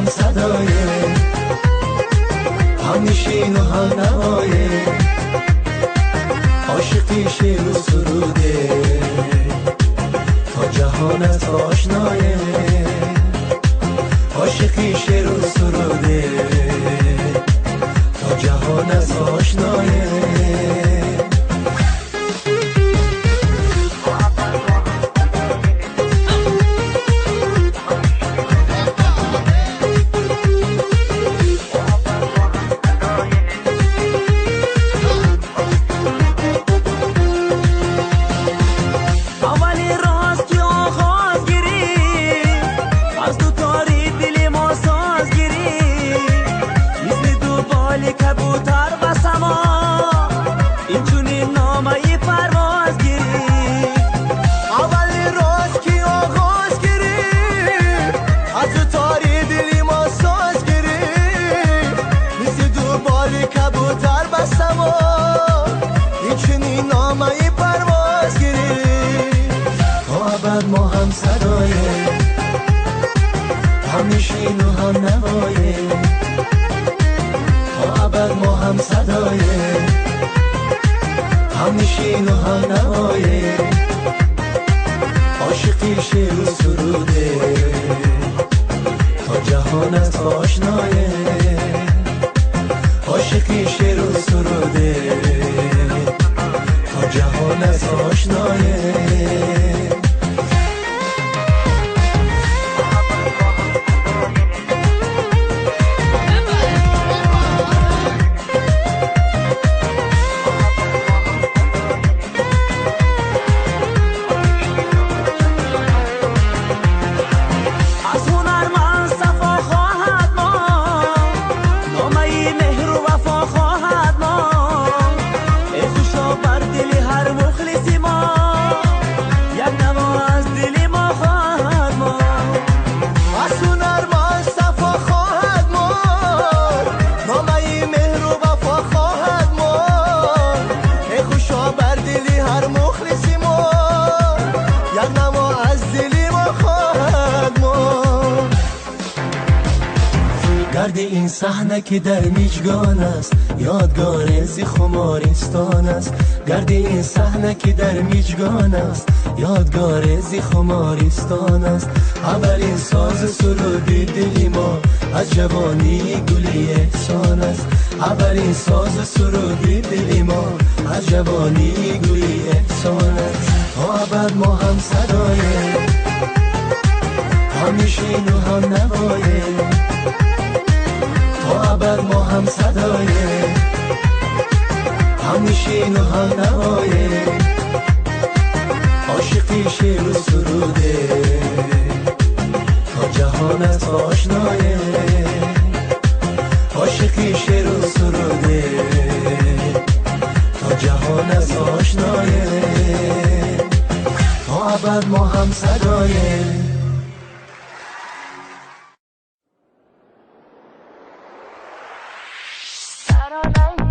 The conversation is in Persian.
صدایه، هم نشین و هم نوایه، عاشقی شعر و سروده، تا جهانت آشنایه، عاشقی شعر و سروده، تا جهانت آشنایه. کبوتر و سما اینجونی نامه پرواز گیری، اولی راست کی آغاز گیری، از تو تاری دلی ما ساز گیری، مثل دو بالی کبوتر و سما اینجونی نامه پرواز گیری. تا ابد ما هم صدایه، هم نشین و هم نوایه، ما هم صدایه، هم نشین و هم نوایه، عاشقی شعر و سروده، تا جهانت آشنایه، عاشقی شعر و سروده، تا جهانت آشنایه. گرد این صحنه که در میجگان است، یادگار زی خمارستان است، گرد این صحنه که در میجگان است، یادگار زی خمارستان است. اولین ساز سرودی دلی ما از جوانی گلی احسان است، اولین ساز سرودی دلی ما از جوانی گلی احسان است. تا ابد ما هم صدایه، هم نشین و هم نوایه، تا ابد ما هم صدایه، هم نشین و هم نوایه، عاشقی شعر و سروده، تا جهانت آشنایه، عاشقی شعر و سروده، تا جهانت آشنایه، تا ابد ما هم صدایه. I don't like